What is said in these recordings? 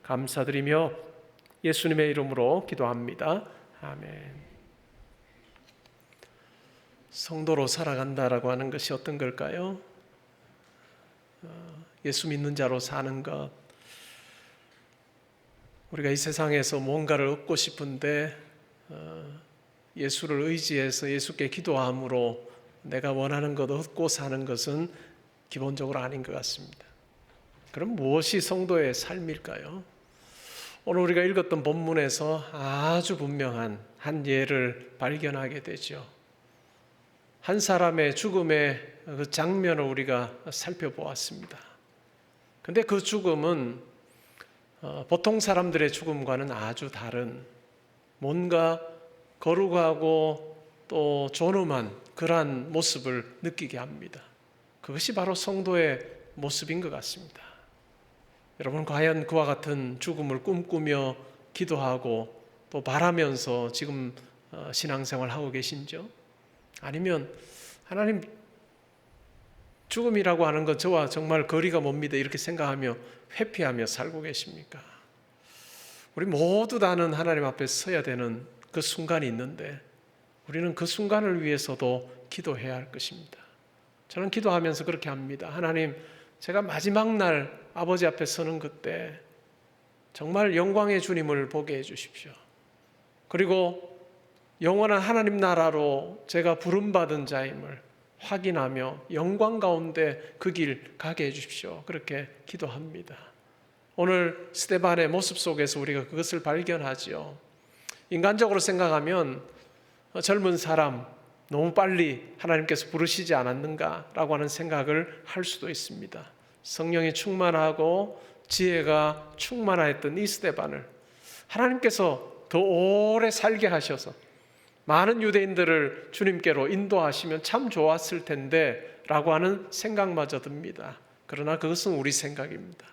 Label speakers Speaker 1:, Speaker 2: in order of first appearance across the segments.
Speaker 1: 감사드리며 예수님의 이름으로 기도합니다. 아멘. 성도로 살아간다라고 하는 것이 어떤 걸까요? 예수 믿는 자로 사는 것. 우리가 이 세상에서 뭔가를 얻고 싶은데 예수를 의지해서 예수께 기도함으로 내가 원하는 것 얻고 사는 것은 기본적으로 아닌 것 같습니다. 그럼 무엇이 성도의 삶일까요? 오늘 우리가 읽었던 본문에서 아주 분명한 한 예를 발견하게 되죠. 한 사람의 죽음의 그 장면을 우리가 살펴보았습니다. 근데 그 죽음은 보통 사람들의 죽음과는 아주 다른, 뭔가 거룩하고 또 존엄한 그러한 모습을 느끼게 합니다. 그것이 바로 성도의 모습인 것 같습니다. 여러분, 과연 그와 같은 죽음을 꿈꾸며 기도하고 또 바라면서 지금 신앙생활 하고 계신지요? 아니면 하나님, 죽음이라고 하는 것 저와 정말 거리가 멉니다 이렇게 생각하며 회피하며 살고 계십니까? 우리 모두 다는 하나님 앞에 서야 되는 그 순간이 있는데 우리는 그 순간을 위해서도 기도해야 할 것입니다. 저는 기도하면서 그렇게 합니다. 하나님, 제가 마지막 날 아버지 앞에 서는 그때 정말 영광의 주님을 보게 해주십시오. 그리고 영원한 하나님 나라로 제가 부름받은 자임을 확인하며 영광 가운데 그 길 가게 해주십시오. 그렇게 기도합니다. 오늘 스데반의 모습 속에서 우리가 그것을 발견하지요. 인간적으로 생각하면 젊은 사람 너무 빨리 하나님께서 부르시지 않았는가라고 하는 생각을 할 수도 있습니다. 성령이 충만하고 지혜가 충만하였던 이 스데반을 하나님께서 더 오래 살게 하셔서 많은 유대인들을 주님께로 인도하시면 참 좋았을 텐데 라고 하는 생각마저 듭니다. 그러나 그것은 우리 생각입니다.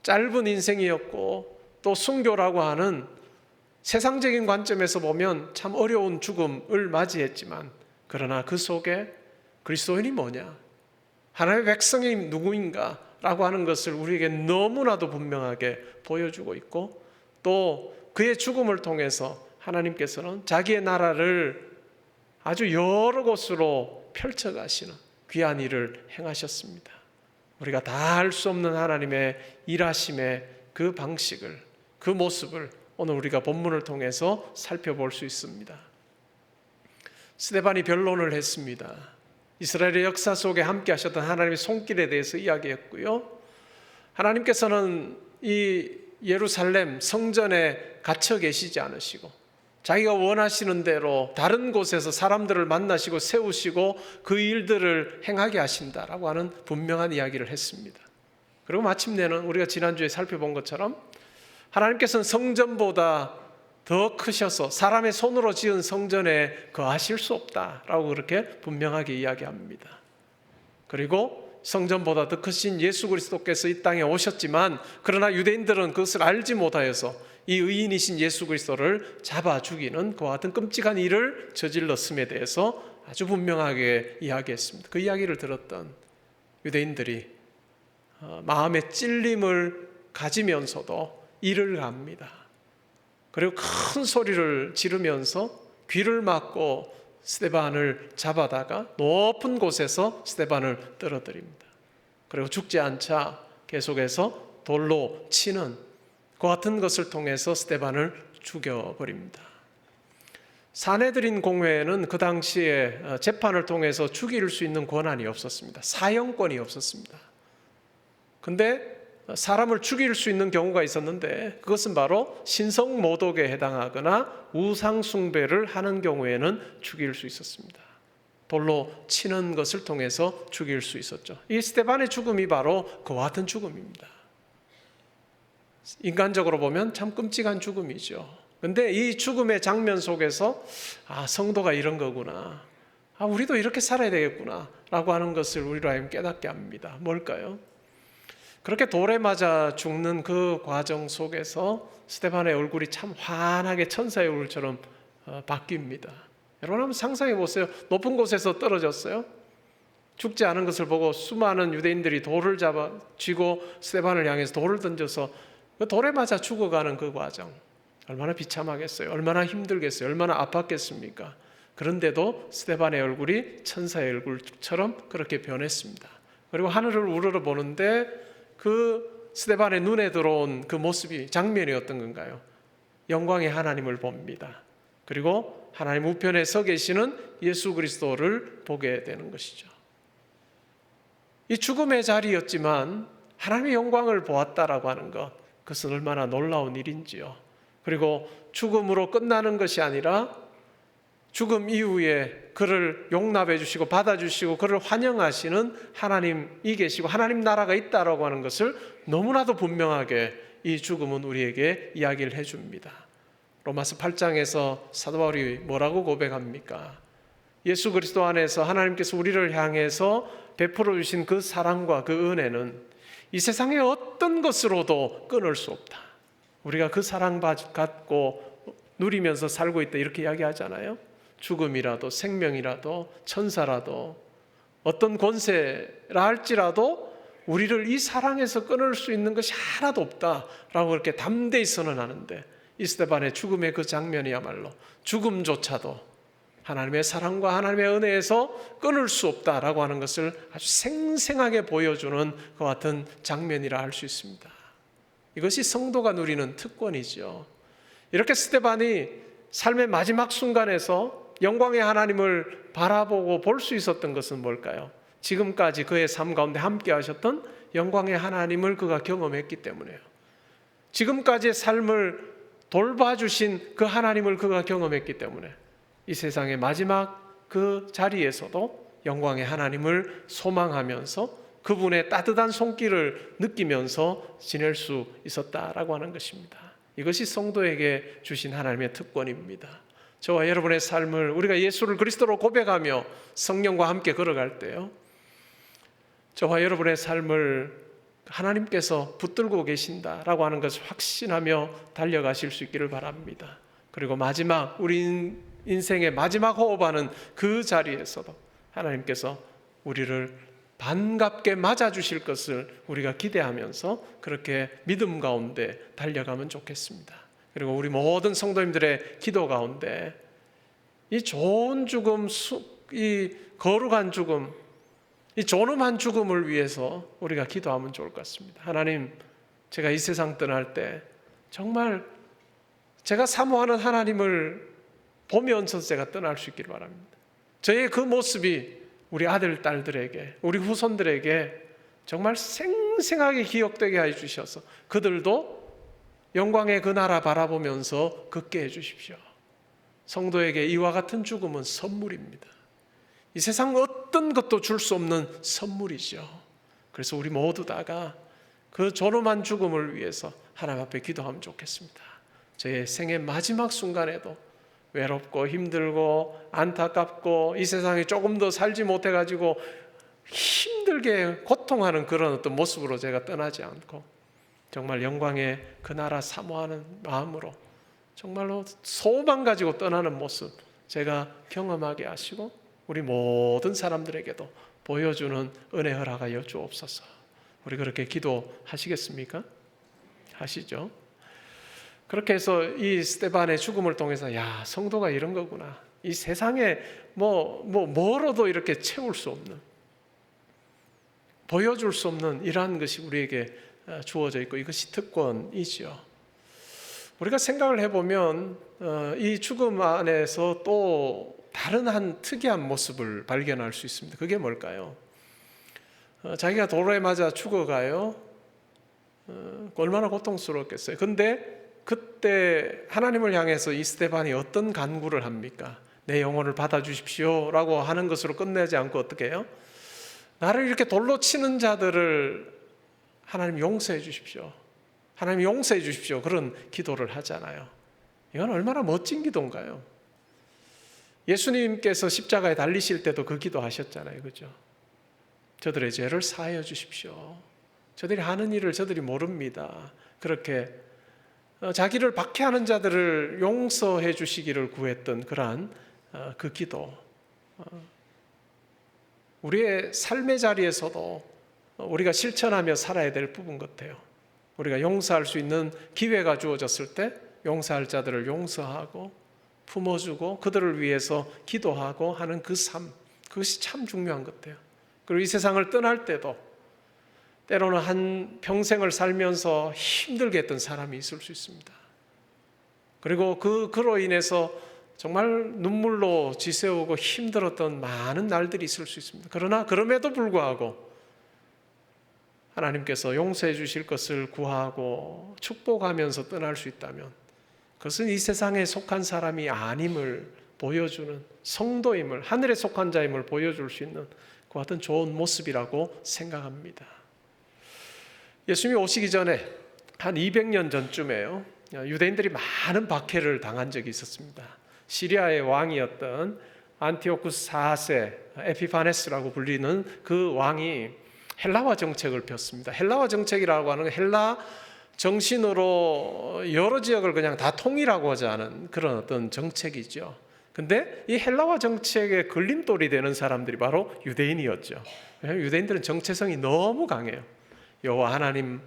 Speaker 1: 짧은 인생이었고 또 순교라고 하는 세상적인 관점에서 보면 참 어려운 죽음을 맞이했지만, 그러나 그 속에 그리스도인이 뭐냐, 하나님의 백성이 누구인가 라고 하는 것을 우리에게 너무나도 분명하게 보여주고 있고, 또 그의 죽음을 통해서 하나님께서는 자기의 나라를 아주 여러 곳으로 펼쳐가시는 귀한 일을 행하셨습니다. 우리가 다 할 수 없는 하나님의 일하심의 그 방식을, 그 모습을 오늘 우리가 본문을 통해서 살펴볼 수 있습니다. 스데반이 변론을 했습니다. 이스라엘의 역사 속에 함께 하셨던 하나님의 손길에 대해서 이야기했고요. 하나님께서는 이 예루살렘 성전에 갇혀 계시지 않으시고 자기가 원하시는 대로 다른 곳에서 사람들을 만나시고 세우시고 그 일들을 행하게 하신다라고 하는 분명한 이야기를 했습니다. 그리고 마침내는 우리가 지난주에 살펴본 것처럼 하나님께서는 성전보다 더 크셔서 사람의 손으로 지은 성전에 거하실 수 없다라고 그렇게 분명하게 이야기합니다. 그리고 성전보다 더 크신 예수 그리스도께서 이 땅에 오셨지만, 그러나 유대인들은 그것을 알지 못하여서 이 의인이신 예수 그리스도를 잡아 죽이는 그와 같은 끔찍한 일을 저질렀음에 대해서 아주 분명하게 이야기했습니다. 그 이야기를 들었던 유대인들이 마음의 찔림을 가지면서도 이를 갑니다. 그리고 큰 소리를 지르면서 귀를 막고 스데반을 잡아다가 높은 곳에서 스데반을 떨어뜨립니다. 그리고 죽지 않자 계속해서 돌로 치는 그 같은 것을 통해서 스데반을 죽여버립니다. 사내들인 공회에는 그 당시에 재판을 통해서 죽일 수 있는 권한이 없었습니다. 사형권이 없었습니다. 근데 사람을 죽일 수 있는 경우가 있었는데, 그것은 바로 신성모독에 해당하거나 우상숭배를 하는 경우에는 죽일 수 있었습니다. 돌로 치는 것을 통해서 죽일 수 있었죠. 이 스데반의 죽음이 바로 그와 같은 죽음입니다. 인간적으로 보면 참 끔찍한 죽음이죠. 근데 이 죽음의 장면 속에서 성도가 이런 거구나, 우리도 이렇게 살아야 되겠구나 라고 하는 것을 우리로 하여금 깨닫게 합니다. 뭘까요? 그렇게 돌에 맞아 죽는 그 과정 속에서 스데반의 얼굴이 참 환하게 천사의 얼굴처럼 바뀝니다. 여러분 한번 상상해 보세요. 높은 곳에서 떨어졌어요. 죽지 않은 것을 보고 수많은 유대인들이 돌을 잡아 쥐고 스데반을 향해서 돌을 던져서 그 돌에 맞아 죽어가는 그 과정 얼마나 비참하겠어요. 얼마나 힘들겠어요. 얼마나 아팠겠습니까? 그런데도 스데반의 얼굴이 천사의 얼굴처럼 그렇게 변했습니다. 그리고 하늘을 우러러 보는데 그 스데반의 눈에 들어온 그 모습이 장면이 어떤 건가요? 영광의 하나님을 봅니다. 그리고 하나님 우편에 서 계시는 예수 그리스도를 보게 되는 것이죠. 이 죽음의 자리였지만 하나님의 영광을 보았다라고 하는 것, 그것은 얼마나 놀라운 일인지요. 그리고 죽음으로 끝나는 것이 아니라 죽음 이후에 그를 용납해 주시고 받아주시고 그를 환영하시는 하나님이 계시고 하나님 나라가 있다라고 하는 것을 너무나도 분명하게 이 죽음은 우리에게 이야기를 해줍니다. 로마서 8장에서 사도 바울이 뭐라고 고백합니까? 예수 그리스도 안에서 하나님께서 우리를 향해서 베풀어 주신 그 사랑과 그 은혜는 이 세상의 어떤 것으로도 끊을 수 없다. 우리가 그 사랑 갖고 누리면서 살고 있다 이렇게 이야기하잖아요. 죽음이라도 생명이라도 천사라도 어떤 권세라 할지라도 우리를 이 사랑에서 끊을 수 있는 것이 하나도 없다라고 그렇게 담대히 선언하는데, 이 스데반의 죽음의 그 장면이야말로 죽음조차도 하나님의 사랑과 하나님의 은혜에서 끊을 수 없다라고 하는 것을 아주 생생하게 보여주는 그 같은 장면이라 할 수 있습니다. 이것이 성도가 누리는 특권이죠. 이렇게 스데반이 삶의 마지막 순간에서 영광의 하나님을 바라보고 볼 수 있었던 것은 뭘까요? 지금까지 그의 삶 가운데 함께 하셨던 영광의 하나님을 그가 경험했기 때문에요. 지금까지의 삶을 돌봐주신 그 하나님을 그가 경험했기 때문에 이 세상의 마지막 그 자리에서도 영광의 하나님을 소망하면서 그분의 따뜻한 손길을 느끼면서 지낼 수 있었다라고 하는 것입니다. 이것이 성도에게 주신 하나님의 특권입니다. 저와 여러분의 삶을 우리가 예수를 그리스도로 고백하며 성령과 함께 걸어갈 때요, 저와 여러분의 삶을 하나님께서 붙들고 계신다라고 하는 것을 확신하며 달려가실 수 있기를 바랍니다. 그리고 마지막 우리 인생의 마지막 호흡하는 그 자리에서도 하나님께서 우리를 반갑게 맞아주실 것을 우리가 기대하면서 그렇게 믿음 가운데 달려가면 좋겠습니다. 그리고 우리 모든 성도님들의 기도 가운데 이 좋은 죽음, 이 거룩한 죽음, 이 존엄한 죽음을 위해서 우리가 기도하면 좋을 것 같습니다. 하나님, 제가 이 세상 떠날 때 정말 제가 사모하는 하나님을 보면서 제가 떠날 수 있기를 바랍니다. 저의 그 모습이 우리 아들, 딸들에게, 우리 후손들에게 정말 생생하게 기억되게 해주셔서 그들도 영광의 그 나라 바라보면서 걷게 해주십시오. 성도에게 이와 같은 죽음은 선물입니다. 이 세상 어떤 것도 줄 수 없는 선물이죠. 그래서 우리 모두 다가 그 존엄한 죽음을 위해서 하나님 앞에 기도하면 좋겠습니다. 저의 생의 마지막 순간에도 외롭고 힘들고 안타깝고 이 세상에 조금 더 살지 못해가지고 힘들게 고통하는 그런 어떤 모습으로 제가 떠나지 않고 정말 영광의 그 나라 사모하는 마음으로 정말로 소망 가지고 떠나는 모습 제가 경험하게 하시고 우리 모든 사람들에게도 보여주는 은혜 허락하여 주옵소서. 우리 그렇게 기도하시겠습니까? 하시죠. 그렇게 해서 이 스데반의 죽음을 통해서 야, 성도가 이런 거구나. 이 세상에 뭐로도 이렇게 채울 수 없는, 보여줄 수 없는 이러한 것이 우리에게 주어져 있고 이것이 특권이죠. 우리가 생각을 해보면 이 죽음 안에서 또 다른 한 특이한 모습을 발견할 수 있습니다. 그게 뭘까요? 자기가 돌에 맞아 죽어가요. 얼마나 고통스러웠겠어요. 근데 그때 하나님을 향해서 이 스데반이 어떤 간구를 합니까? 내 영혼을 받아주십시오 라고 하는 것으로 끝내지 않고 어떻게 해요? 나를 이렇게 돌로 치는 자들을 하나님 용서해 주십시오. 하나님 용서해 주십시오. 그런 기도를 하잖아요. 이건 얼마나 멋진 기도인가요? 예수님께서 십자가에 달리실 때도 그 기도 하셨잖아요. 그죠? 저들의 죄를 사하여 주십시오. 저들이 하는 일을 저들이 모릅니다. 그렇게 자기를 박해하는 자들을 용서해 주시기를 구했던 그러한 그 기도, 우리의 삶의 자리에서도 우리가 실천하며 살아야 될 부분 같아요. 우리가 용서할 수 있는 기회가 주어졌을 때 용서할 자들을 용서하고 품어주고 그들을 위해서 기도하고 하는 그 삶, 그것이 참 중요한 것 같아요. 그리고 이 세상을 떠날 때도 때로는 한 평생을 살면서 힘들게 했던 사람이 있을 수 있습니다. 그리고 그로 인해서 정말 눈물로 지새우고 힘들었던 많은 날들이 있을 수 있습니다. 그러나 그럼에도 불구하고 하나님께서 용서해 주실 것을 구하고 축복하면서 떠날 수 있다면 그것은 이 세상에 속한 사람이 아님을 보여주는 성도임을, 하늘에 속한 자임을 보여줄 수 있는 그와 같은 좋은 모습이라고 생각합니다. 예수님이 오시기 전에 한 200년 전쯤에요, 유대인들이 많은 박해를 당한 적이 있었습니다. 시리아의 왕이었던 안티오쿠스 4세 에피파네스라고 불리는 그 왕이 헬라화 정책을 폈습니다. 헬라화 정책이라고 하는 헬라 정신으로 여러 지역을 그냥 다 통일하고자 하는 그런 어떤 정책이죠. 근데 이 헬라화 정책에 걸림돌이 되는 사람들이 바로 유대인이었죠. 유대인들은 정체성이 너무 강해요. 여호와 하나님,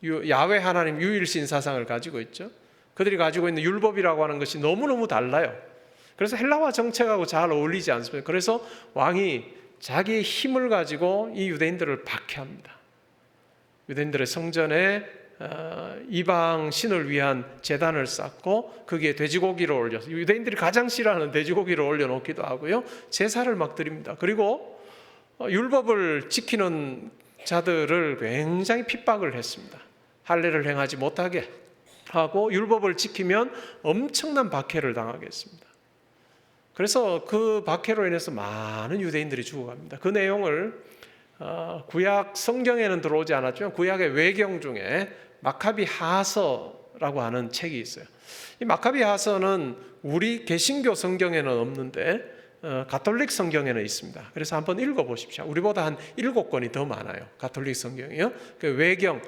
Speaker 1: 야훼 하나님 유일신 사상을 가지고 있죠. 그들이 가지고 있는 율법이라고 하는 것이 너무너무 달라요. 그래서 헬라화 정책하고 잘 어울리지 않습니다. 그래서 왕이 자기의 힘을 가지고 이 유대인들을 박해합니다. 유대인들의 성전에 이방 신을 위한 제단을 쌓고 거기에 돼지고기를 올려서 유대인들이 가장 싫어하는 돼지고기를 올려놓기도 하고요, 제사를 막 드립니다. 그리고 율법을 지키는 자들을 굉장히 핍박을 했습니다. 할례를 행하지 못하게 하고 구율법을 지키면 엄청난 박해를 당하게 했습니다. 그래서 그 박해로 인해서 많은 유대인들이 죽어갑니다. 그 내용을 구약 성경에는 들어오지 않았지만 구약의 외경 중에 마카비 하서라고 하는 책이 있어요. 이 마카비 하서는 우리 개신교 성경에는 없는데 가톨릭 성경에는 있습니다. 그래서 한번 읽어보십시오. 우리보다 한 7권이 더 많아요. 가톨릭 성경이요. 그 외경,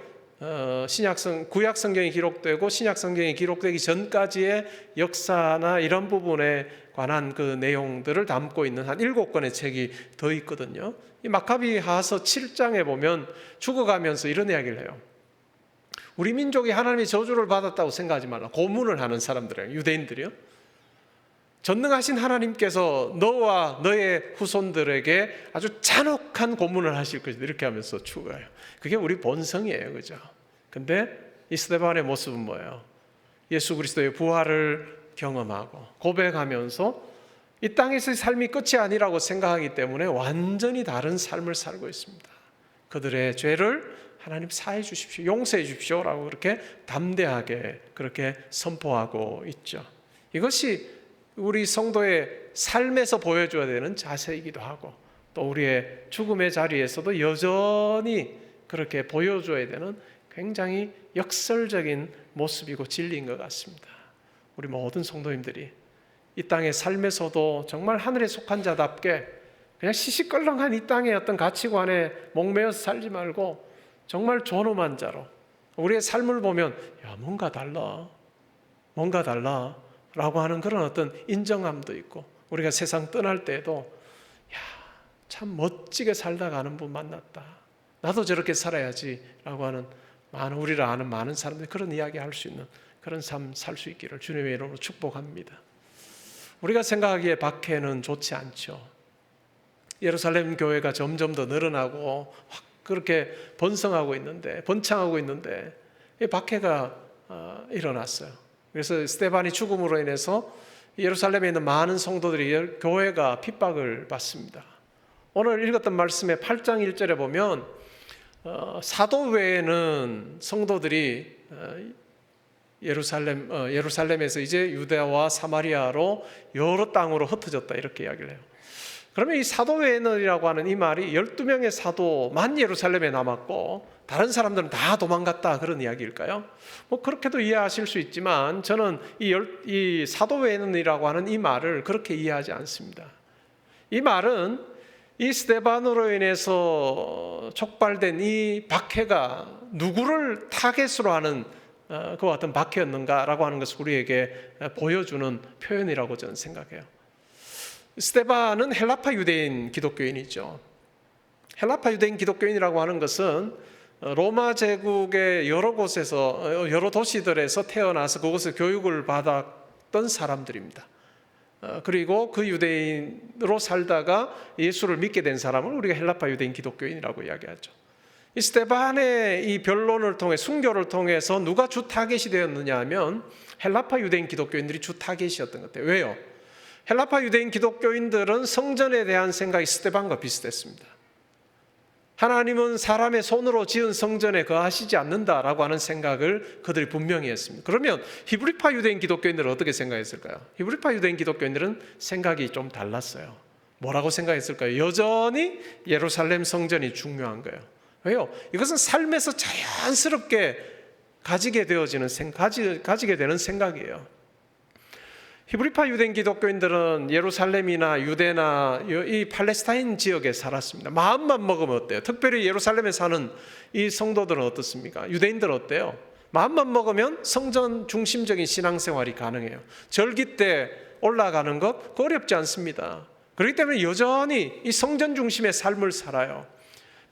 Speaker 1: 구약 성경이 기록되고 신약 성경이 기록되기 전까지의 역사나 이런 부분에 관한 그 내용들을 담고 있는 한 7권의 책이 더 있거든요. 이 마카비 하서 7장에 보면 죽어가면서 이런 이야기를 해요. 우리 민족이 하나님의 저주를 받았다고 생각하지 말라. 고문을 하는 사람들이에요. 유대인들이요. 전능하신 하나님께서 너와 너의 후손들에게 아주 잔혹한 고문을 하실 것이다. 이렇게 하면서 죽어요. 그게 우리 본성이에요. 그죠? 근데 이 스데반의 모습은 뭐예요? 예수 그리스도의 부활을 경험하고 고백하면서 이 땅에서의 삶이 끝이 아니라고 생각하기 때문에 완전히 다른 삶을 살고 있습니다. 그들의 죄를 하나님 사해 주십시오, 용서해 주십시오 라고 그렇게 담대하게 그렇게 선포하고 있죠. 이것이 우리 성도의 삶에서 보여줘야 되는 자세이기도 하고 또 우리의 죽음의 자리에서도 여전히 그렇게 보여줘야 되는 굉장히 역설적인 모습이고 진리인 것 같습니다. 우리 모든 성도님들이 이 땅의 삶에서도 정말 하늘에 속한 자답게 그냥 시시껄렁한 이 땅의 어떤 가치관에 목매어서 살지 말고 정말 존엄한 자로 우리의 삶을 보면 뭔가 달라 라고 하는 그런 어떤 인정함도 있고 우리가 세상 떠날 때에도 참 멋지게 살다 가는 분 만났다, 나도 저렇게 살아야지 라고 하는 우리를 아는 많은 사람들이 그런 이야기 할 수 있는 그런 삶 살 수 있기를 주님의 이름으로 축복합니다. 우리가 생각하기에 박해는 좋지 않죠. 예루살렘 교회가 점점 더 늘어나고 그렇게 번창하고 있는데 이 박해가 일어났어요. 그래서 스데반이 죽음으로 인해서 예루살렘에 있는 많은 성도들이 교회가 핍박을 받습니다. 오늘 읽었던 말씀의 8장 1절에 보면 사도 외에는 성도들이 예루살렘에서 이제 유대와 사마리아로 여러 땅으로 흩어졌다 이렇게 이야기를 해요. 그러면 이 사도 외에는이라고 하는 이 말이 12명의 사도만 예루살렘에 남았고 다른 사람들은 다 도망갔다 그런 이야기일까요? 그렇게도 이해하실 수 있지만 저는 이 사도 외에는이라고 하는 이 말을 그렇게 이해하지 않습니다. 이 말은 이 스데반으로 인해서 촉발된 이 박해가 누구를 타겟으로 하는 그와 같은 박해였는가라고 하는 것을 우리에게 보여주는 표현이라고 저는 생각해요. 스데반은 헬라파 유대인 기독교인이죠. 헬라파 유대인 기독교인이라고 하는 것은 로마 제국의 여러 곳에서 여러 도시들에서 태어나서 그곳에서 교육을 받았던 사람들입니다. 그리고 그 유대인으로 살다가 예수를 믿게 된 사람을 우리가 헬라파 유대인 기독교인이라고 이야기하죠. 이 스데반의 이 변론을 통해 순교를 통해서 누가 주 타겟이 되었느냐 하면 헬라파 유대인 기독교인들이 주 타겟이었던 것 같아요. 왜요? 헬라파 유대인 기독교인들은 성전에 대한 생각이 스데반과 비슷했습니다. 하나님은 사람의 손으로 지은 성전에 거하시지 않는다라고 하는 생각을 그들이 분명히 했습니다. 그러면 히브리파 유대인 기독교인들은 어떻게 생각했을까요? 히브리파 유대인 기독교인들은 생각이 좀 달랐어요. 뭐라고 생각했을까요? 여전히 예루살렘 성전이 중요한 거예요. 왜요? 이것은 삶에서 자연스럽게 가지게 되는 생각이에요. 히브리파 유대인 기독교인들은 예루살렘이나 유대나 이 팔레스타인 지역에 살았습니다. 마음만 먹으면 어때요? 특별히 예루살렘에 사는 이 성도들은 어떻습니까? 유대인들은 어때요? 마음만 먹으면 성전 중심적인 신앙생활이 가능해요. 절기 때 올라가는 것 어렵지 않습니다. 그렇기 때문에 여전히 이 성전 중심의 삶을 살아요.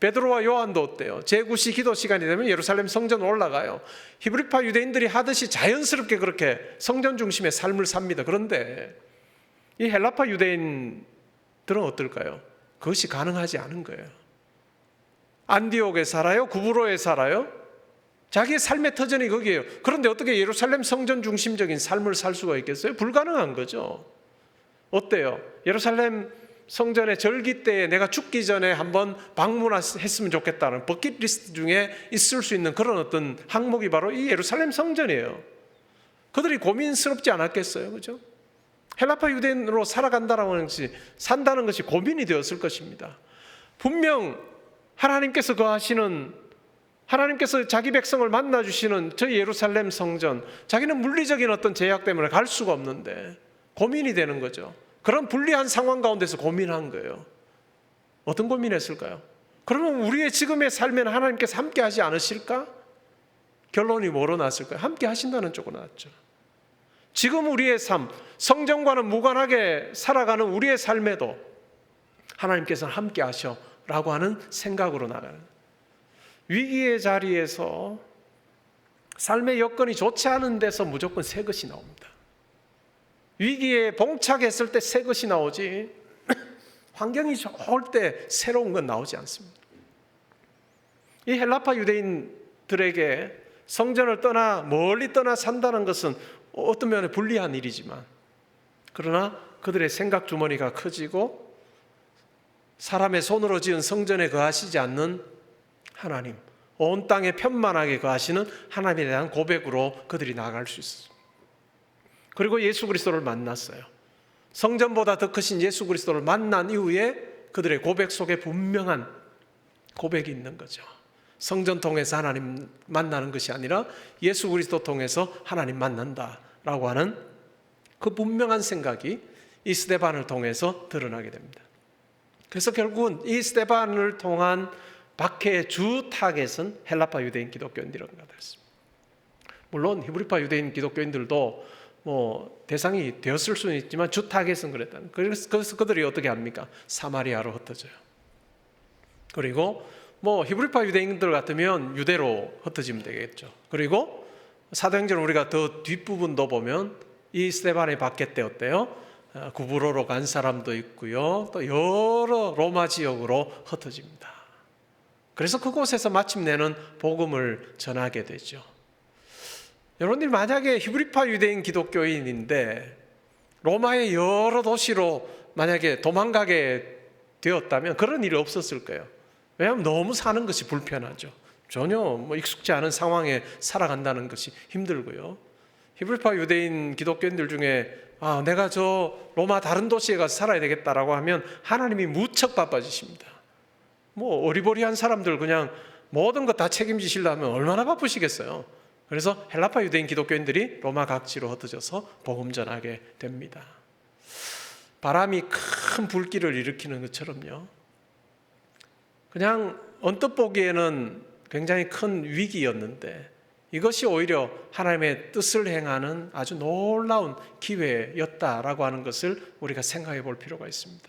Speaker 1: 베드로와 요한도 어때요? 제9시 기도 시간이 되면 예루살렘 성전 올라가요. 히브리파 유대인들이 하듯이 자연스럽게 그렇게 성전 중심의 삶을 삽니다. 그런데 이 헬라파 유대인들은 어떨까요? 그것이 가능하지 않은 거예요. 안디옥에 살아요? 구브로에 살아요? 자기의 삶의 터전이 거기에요. 그런데 어떻게 예루살렘 성전 중심적인 삶을 살 수가 있겠어요? 불가능한 거죠. 어때요? 예루살렘 성전의 절기 때에 내가 죽기 전에 한번 방문했으면 좋겠다는 버킷리스트 중에 있을 수 있는 그런 어떤 항목이 바로 이 예루살렘 성전이에요. 그들이 고민스럽지 않았겠어요? 그죠? 헬라파 유대인으로 살아간다는 것이, 산다는 것이 고민이 되었을 것입니다. 분명 하나님께서 하나님께서 자기 백성을 만나주시는 저 예루살렘 성전, 자기는 물리적인 어떤 제약 때문에 갈 수가 없는데 고민이 되는 거죠. 그런 불리한 상황 가운데서 고민한 거예요. 어떤 고민했을까요? 그러면 우리의 지금의 삶에는 하나님께서 함께 하지 않으실까? 결론이 뭐로 났을까요? 함께 하신다는 쪽으로 났죠. 지금 우리의 삶, 성전과는 무관하게 살아가는 우리의 삶에도 하나님께서는 함께 하셔라고 하는 생각으로 나가는, 위기의 자리에서 삶의 여건이 좋지 않은 데서 무조건 새 것이 나옵니다. 위기에 봉착했을 때 새 것이 나오지 환경이 좋을 때 새로운 건 나오지 않습니다. 이 헬라파 유대인들에게 성전을 멀리 떠나 산다는 것은 어떤 면에 불리한 일이지만, 그러나 그들의 생각 주머니가 커지고 사람의 손으로 지은 성전에 거하시지 않는 하나님, 온 땅에 편만하게 거하시는 하나님에 대한 고백으로 그들이 나아갈 수 있었습니다. 그리고 예수 그리스도를 만났어요. 성전보다 더 크신 예수 그리스도를 만난 이후에 그들의 고백 속에 분명한 고백이 있는 거죠. 성전 통해서 하나님 만나는 것이 아니라 예수 그리스도 통해서 하나님 만난다라고 하는 그 분명한 생각이 이 스데반을 통해서 드러나게 됩니다. 그래서 결국은 이 스데반을 통한 박해의 주 타겟은 헬라파 유대인 기독교인들이라는 것이었습니다. 물론 히브리파 유대인 기독교인들도 대상이 되었을 수는 있지만 주 타겟은 그랬다는. 그래서 그들이 어떻게 합니까? 사마리아로 흩어져요. 그리고 히브리파 유대인들 같으면 유대로 흩어지면 되겠죠. 그리고 사도행전 우리가 더 뒷부분도 보면 이 스데반의 박해 때 어때요? 구브로로 간 사람도 있고요. 또 여러 로마 지역으로 흩어집니다. 그래서 그곳에서 마침내는 복음을 전하게 되죠. 여러분들이 만약에 히브리파 유대인 기독교인인데 로마의 여러 도시로 만약에 도망가게 되었다면 그런 일이 없었을 거예요. 왜냐하면 너무 사는 것이 불편하죠. 전혀 익숙지 않은 상황에 살아간다는 것이 힘들고요. 히브리파 유대인 기독교인들 중에 내가 저 로마 다른 도시에 가서 살아야 되겠다라고 하면 하나님이 무척 바빠지십니다. 어리버리한 사람들 그냥 모든 것 다 책임지시려면 얼마나 바쁘시겠어요. 그래서 헬라파 유대인 기독교인들이 로마 각지로 흩어져서 복음 전하게 됩니다. 바람이 큰 불길을 일으키는 것처럼요. 그냥 언뜻 보기에는 굉장히 큰 위기였는데 이것이 오히려 하나님의 뜻을 행하는 아주 놀라운 기회였다라고 하는 것을 우리가 생각해 볼 필요가 있습니다.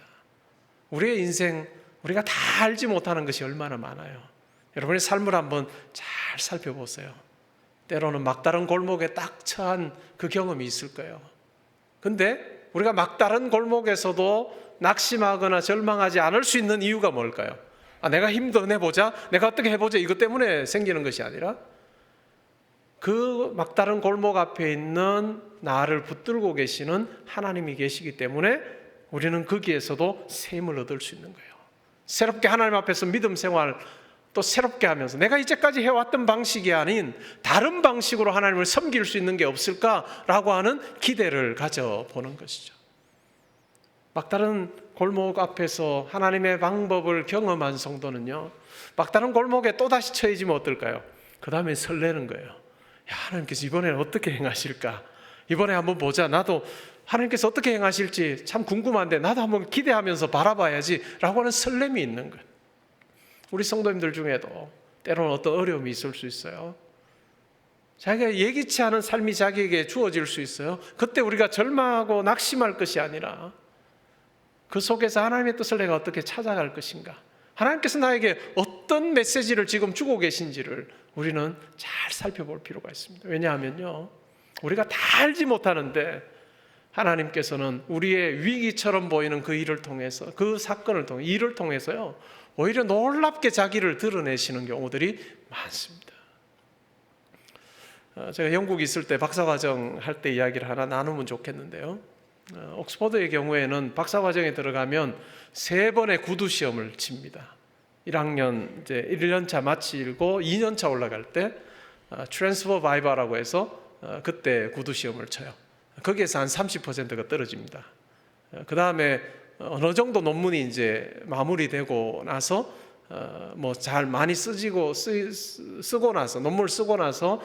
Speaker 1: 우리의 인생, 우리가 다 알지 못하는 것이 얼마나 많아요. 여러분의 삶을 한번 잘 살펴보세요. 때로는 막다른 골목에 딱 처한 그 경험이 있을 거예요. 근데 우리가 막다른 골목에서도 낙심하거나 절망하지 않을 수 있는 이유가 뭘까요? 내가 힘도 내보자, 내가 어떻게 해보자, 이것 때문에 생기는 것이 아니라 그 막다른 골목 앞에 있는 나를 붙들고 계시는 하나님이 계시기 때문에 우리는 거기에서도 새 힘을 얻을 수 있는 거예요. 새롭게 하나님 앞에서 믿음 생활 또 새롭게 하면서 내가 이제까지 해왔던 방식이 아닌 다른 방식으로 하나님을 섬길 수 있는 게 없을까라고 하는 기대를 가져보는 것이죠. 막다른 골목 앞에서 하나님의 방법을 경험한 성도는요, 막다른 골목에 또다시 처해지면 어떨까요? 그 다음에 설레는 거예요. 야, 하나님께서 이번에는 어떻게 행하실까? 이번에 한번 보자. 나도 하나님께서 어떻게 행하실지 참 궁금한데 나도 한번 기대하면서 바라봐야지 라고 하는 설렘이 있는 거예요. 우리 성도님들 중에도 때로는 어떤 어려움이 있을 수 있어요. 자기가 예기치 않은 삶이 자기에게 주어질 수 있어요. 그때 우리가 절망하고 낙심할 것이 아니라 그 속에서 하나님의 뜻을 내가 어떻게 찾아갈 것인가, 하나님께서 나에게 어떤 메시지를 지금 주고 계신지를 우리는 잘 살펴볼 필요가 있습니다. 왜냐하면요, 우리가 다 알지 못하는데 하나님께서는 우리의 위기처럼 보이는 그 일을 통해서, 그 사건을 통해, 일을 통해서요, 오히려 놀랍게 자기를 드러내시는 경우들이 많습니다. 제가 영국에 있을 때 박사과정 할 때 이야기를 하나 나누면 좋겠는데요, 옥스퍼드의 경우에는 박사과정에 들어가면 3번의 구두 시험을 칩니다. 1학년 이제 1년차 마치고 2년차 올라갈 때 트랜스퍼 바이바라고 해서 그때 구두 시험을 쳐요. 거기에서 한 30%가 떨어집니다. 그 다음에 어느 정도 논문이 이제 마무리되고 나서 뭐 잘 많이 쓰고 나서, 논문을 쓰고 나서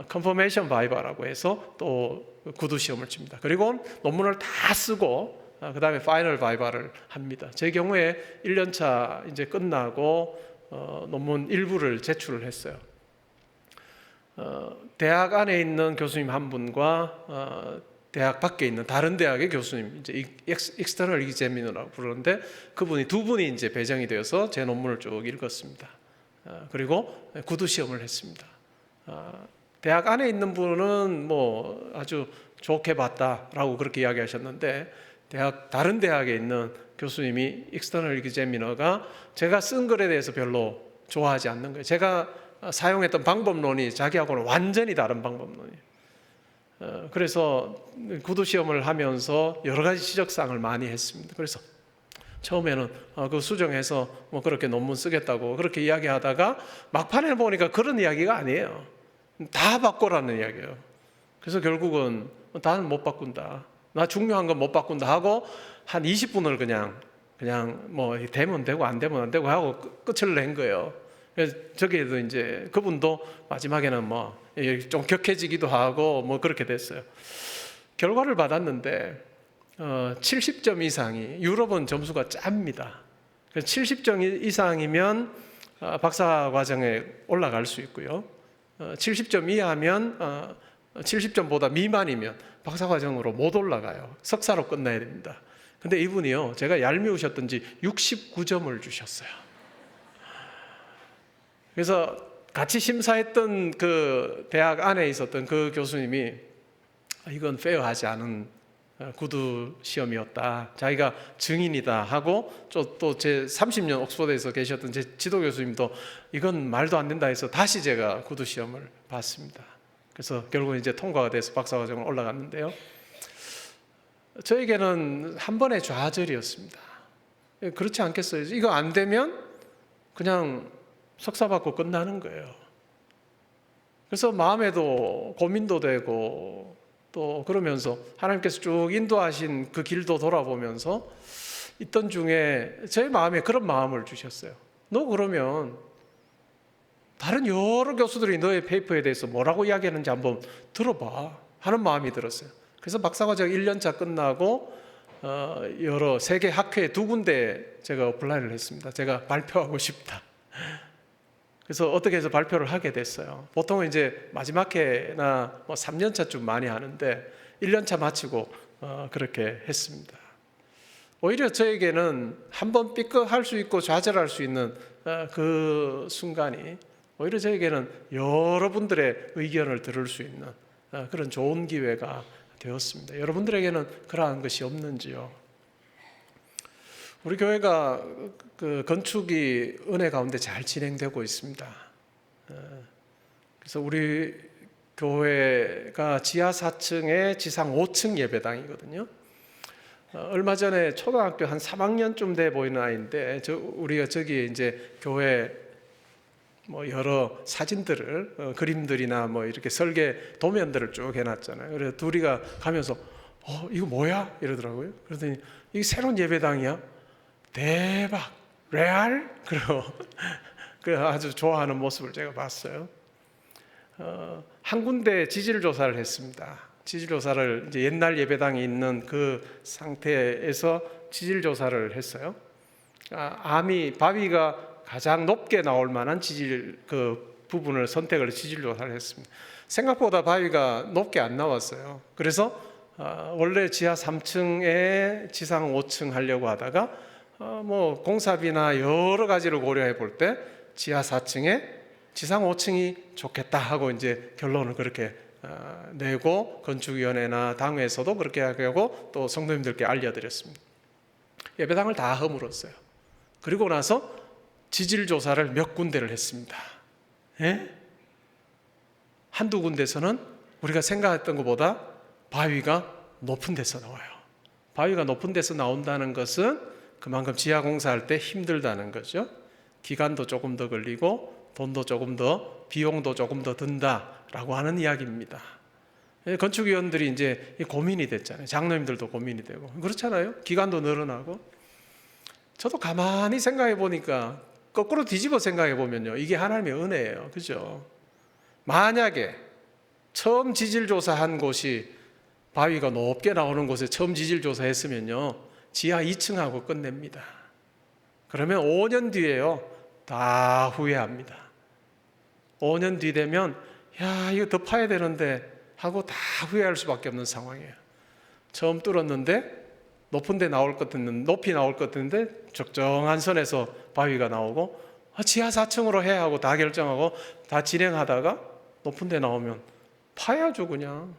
Speaker 1: 컨퍼메이션 바이바라고 해서 또 구두 시험을 칩니다. 그리고 논문을 다 쓰고 그 다음에 파이널 바이바를 합니다. 제 경우에 1년차 이제 끝나고 논문 일부를 제출을 했어요. 대학 안에 있는 교수님 한 분과 대학 밖에 있는 다른 대학의 교수님, 이제 익스터널 이그제미너라고 부르는데 그분이 두 분이 이제 배정이 되어서 제 논문을 쭉 읽었습니다. 그리고 구두 시험을 했습니다. 대학 안에 있는 분은 뭐 아주 좋게 봤다라고 그렇게 이야기하셨는데, 다른 대학에 있는 교수님이 익스터널 이그제미너가 제가 쓴 글에 대해서 별로 좋아하지 않는 거예요. 제가 사용했던 방법론이 자기하고는 완전히 다른 방법론이에요. 그래서 구두 시험을 하면서 여러 가지 지적사항을 많이 했습니다. 그래서 처음에는 그 수정해서 뭐 그렇게 논문 쓰겠다고 그렇게 이야기하다가 막판에 보니까 그런 이야기가 아니에요. 다 바꾸라는 이야기예요. 그래서 결국은 나는 못 바꾼다, 나 중요한 건 못 바꾼다 하고 한 20분을 그냥 뭐 되면 되고 안 되면 안 되고 하고 끝을 낸 거예요. 그래서 저기에도 이제 그분도 마지막에는 뭐 좀 격해지기도 하고 뭐 그렇게 됐어요. 결과를 받았는데 70점 이상이, 유럽은 점수가 짭니다. 그래서 70점 이상이면 박사과정에 올라갈 수 있고요, 70점 이하면 70점보다 미만이면 박사과정으로 못 올라가요. 석사로 끝나야 됩니다. 근데 이분이요, 제가 얄미우셨던지 69점을 주셨어요. 그래서 같이 심사했던 그 대학 안에 있었던 그 교수님이 이건 페어하지 않은 구두 시험이었다, 자기가 증인이다 하고, 또 제 30년 옥스퍼드에서 계셨던 제 지도 교수님도 이건 말도 안 된다 해서 다시 제가 구두 시험을 봤습니다. 그래서 결국 이제 통과가 돼서 박사과정을 올라갔는데요, 저에게는 한 번의 좌절이었습니다. 그렇지 않겠어요? 이거 안 되면 그냥 석사 받고 끝나는 거예요. 그래서 마음에도 고민도 되고 또 그러면서 하나님께서 쭉 인도하신 그 길도 돌아보면서 있던 중에 제 마음에 그런 마음을 주셨어요. 너 그러면 다른 여러 교수들이 너의 페이퍼에 대해서 뭐라고 이야기하는지 한번 들어봐 하는 마음이 들었어요. 그래서 박사과정 1년차 끝나고 여러 세계 학회에 2군데 제가 어플라이를 했습니다. 제가 발표하고 싶다. 그래서 어떻게 해서 발표를 하게 됐어요. 보통은 이제 마지막 해나 뭐 3년차쯤 많이 하는데 1년차 마치고 그렇게 했습니다. 오히려 저에게는 한번 삐끗할 수 있고 좌절할 수 있는 그 순간이 오히려 저에게는 여러분들의 의견을 들을 수 있는 그런 좋은 기회가 되었습니다. 여러분들에게는 그러한 것이 없는지요? 우리 교회가 그 건축이 은혜 가운데 잘 진행되고 있습니다. 그래서 우리 교회가 지하 4층에 지상 5층 예배당이거든요. 얼마 전에 초등학교 한 3학년쯤 돼 보이는 아이인데 우리가 저기 이제 교회 뭐 여러 사진들을 그림들이나 뭐 이렇게 설계 도면들을 쭉 해놨잖아요. 그래서 둘이가 가면서 이거 뭐야? 이러더라고요. 그러더니 이게 새로운 예배당이야? 대박! 레알? 그리고 그 아주 좋아하는 모습을 제가 봤어요. 한 군데 지질 조사를 했습니다. 지질 조사를 이제 옛날 예배당이 있는 그 상태에서 지질 조사를 했어요. 바위가 가장 높게 나올 만한 지질 그 부분을 선택을 지질 조사를 했습니다. 생각보다 바위가 높게 안 나왔어요. 그래서 원래 지하 3층에 지상 5층 하려고 하다가 뭐 공사비나 여러 가지를 고려해 볼 때 지하 4층에 지상 5층이 좋겠다 하고 이제 결론을 그렇게 내고 건축위원회나 당회에서도 그렇게 하고 또 성도님들께 알려드렸습니다. 예배당을 다 허물었어요. 그리고 나서 지질조사를 몇 군데를 했습니다. 예? 한두 군데서는 우리가 생각했던 것보다 바위가 높은 데서 나와요. 바위가 높은 데서 나온다는 것은 그만큼 지하 공사할 때 힘들다는 거죠. 기간도 조금 더 걸리고 돈도 조금 더, 비용도 조금 더 든다라고 하는 이야기입니다. 건축위원들이 이제 고민이 됐잖아요. 장로님들도 고민이 되고 그렇잖아요. 기간도 늘어나고. 저도 가만히 생각해 보니까 거꾸로 뒤집어 생각해 보면요, 이게 하나님의 은혜예요. 그죠? 만약에 처음 지질조사한 곳이 바위가 높게 나오는 곳에 처음 지질조사했으면요, 지하 2층하고 끝냅니다. 그러면 5년 뒤에요, 다 후회합니다. 5년 뒤 되면 야, 이거 더 파야 되는데 하고 다 후회할 수밖에 없는 상황이에요. 처음 뚫었는데 높은 데 나올 것 같은데, 높이 나올 것 같은데 적정한 선에서 바위가 나오고 지하 4층으로 해 하고 다 결정하고 다 진행하다가 높은 데 나오면 파야죠. 그냥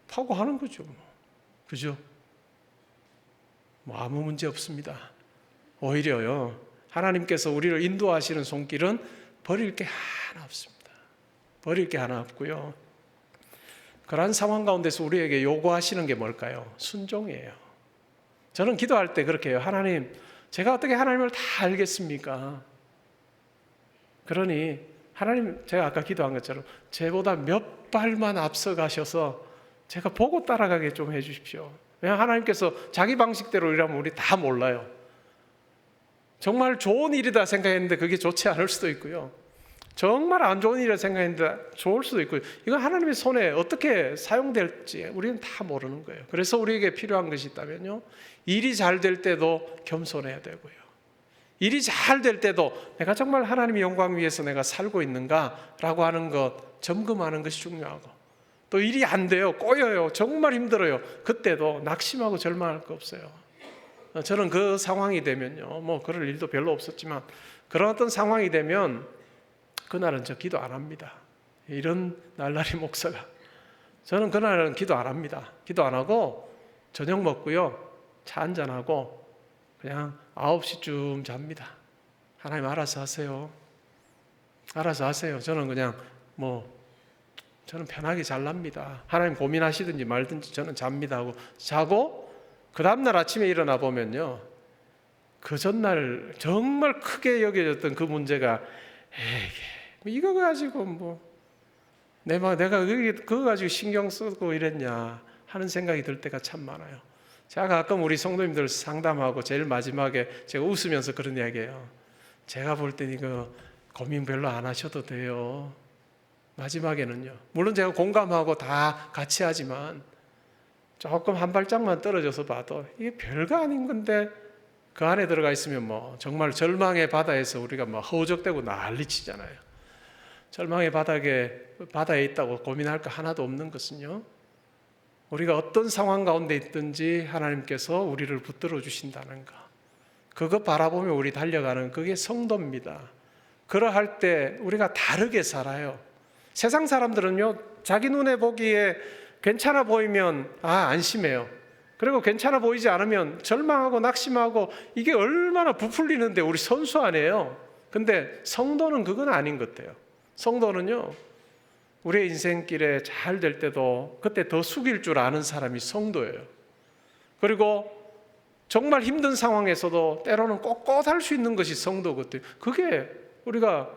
Speaker 1: 파고 하는 거죠. 그죠? 뭐 아무 문제 없습니다. 오히려요, 하나님께서 우리를 인도하시는 손길은 버릴 게 하나 없습니다. 버릴 게 하나 없고요. 그러한 상황 가운데서 우리에게 요구하시는 게 뭘까요? 순종이에요. 저는 기도할 때 그렇게 해요. 하나님, 제가 어떻게 하나님을 다 알겠습니까? 그러니 하나님, 제가 아까 기도한 것처럼 제보다 몇 발만 앞서 가셔서 제가 보고 따라가게 좀 해주십시오. 왜냐하면 하나님께서 자기 방식대로 일하면 우리 다 몰라요. 정말 좋은 일이다 생각했는데 그게 좋지 않을 수도 있고요, 정말 안 좋은 일이라 생각했는데 좋을 수도 있고요. 이건 하나님의 손에 어떻게 사용될지 우리는 다 모르는 거예요. 그래서 우리에게 필요한 것이 있다면요, 일이 잘 될 때도 겸손해야 되고요, 일이 잘 될 때도 내가 정말 하나님의 영광 위해서 내가 살고 있는가라고 하는 것 점검하는 것이 중요하고, 또 일이 안 돼요, 꼬여요, 정말 힘들어요, 그때도 낙심하고 절망할 거 없어요. 저는 그 상황이 되면요, 뭐 그럴 일도 별로 없었지만 그런 어떤 상황이 되면 그날은 저 기도 안 합니다. 이런 날라리 목사가, 저는 그날은 기도 안 합니다. 기도 안 하고 저녁 먹고요, 차 한잔하고 그냥 9시쯤 잡니다. 하나님 알아서 하세요. 알아서 하세요. 저는 그냥 저는 편하게 잘납니다. 하나님 고민하시든지 말든지 저는 잡니다 하고 자고, 그 다음날 아침에 일어나 보면요, 그 전날 정말 크게 여겨졌던 그 문제가 이거 가지고 내가 그거 가지고 신경 쓰고 이랬냐 하는 생각이 들 때가 참 많아요. 제가 가끔 우리 성도님들 상담하고 제일 마지막에 제가 웃으면서 그런 이야기해요. 제가 볼 땐 이거 고민 별로 안 하셔도 돼요. 마지막에는요, 물론 제가 공감하고 다 같이 하지만 조금 한 발짝만 떨어져서 봐도 이게 별거 아닌 건데 그 안에 들어가 있으면 정말 절망의 바다에서 우리가 허우적대고 난리치잖아요. 절망의 바다에 있다고 고민할 거 하나도 없는 것은요, 우리가 어떤 상황 가운데 있든지 하나님께서 우리를 붙들어 주신다는 것, 그거 바라보며 우리 달려가는 그게 성도입니다. 그러할 때 우리가 다르게 살아요. 세상 사람들은요, 자기 눈에 보기에 괜찮아 보이면 안심해요. 그리고 괜찮아 보이지 않으면 절망하고 낙심하고, 이게 얼마나 부풀리는데 우리 선수 아니에요. 근데 성도는 그건 아닌 것 같아요. 성도는요, 우리의 인생길에 잘 될 때도 그때 더 숙일 줄 아는 사람이 성도예요. 그리고 정말 힘든 상황에서도 때로는 꼿꼿할 수 있는 것이 성도거든요. 그게 우리가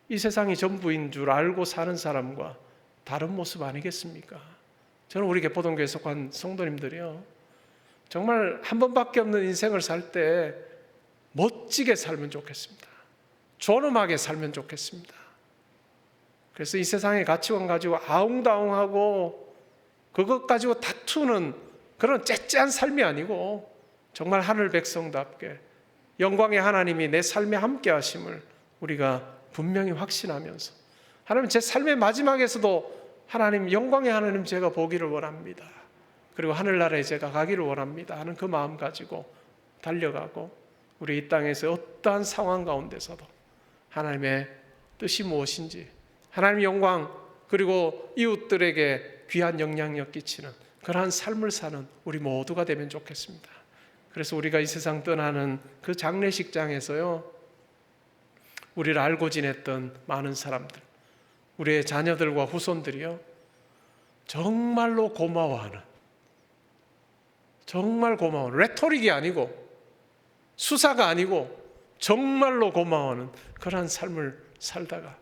Speaker 1: 이 세상이 전부인 줄 알고 사는 사람과 다른 모습 아니겠습니까? 저는 우리 개포동교회 속한 성도님들이요, 정말 한 번밖에 없는 인생을 살 때 멋지게 살면 좋겠습니다. 존엄하게 살면 좋겠습니다. 그래서 이 세상의 가치관 가지고 아웅다웅하고 그것 가지고 다투는 그런 째째한 삶이 아니고, 정말 하늘 백성답게 영광의 하나님이 내 삶에 함께 하심을 우리가 분명히 확신하면서, 하나님 제 삶의 마지막에서도 하나님, 영광의 하나님 제가 보기를 원합니다, 그리고 하늘나라에 제가 가기를 원합니다 하는 그 마음 가지고 달려가고, 우리 이 땅에서 어떠한 상황 가운데서도 하나님의 뜻이 무엇인지, 하나님의 영광, 그리고 이웃들에게 귀한 영향력 끼치는 그러한 삶을 사는 우리 모두가 되면 좋겠습니다. 그래서 우리가 이 세상 떠나는 그 장례식장에서요, 우리를 알고 지냈던 많은 사람들, 우리의 자녀들과 후손들이요, 정말로 고마워하는, 정말 고마워하는, 레토릭이 아니고 수사가 아니고 정말로 고마워하는 그러한 삶을 살다가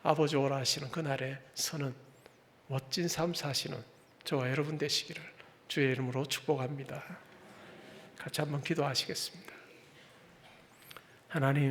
Speaker 1: 아버지 오라 하시는 그날에 서는 멋진 삶 사시는 저와 여러분 되시기를 주의 이름으로 축복합니다. 같이 한번 기도하시겠습니다. 하나님,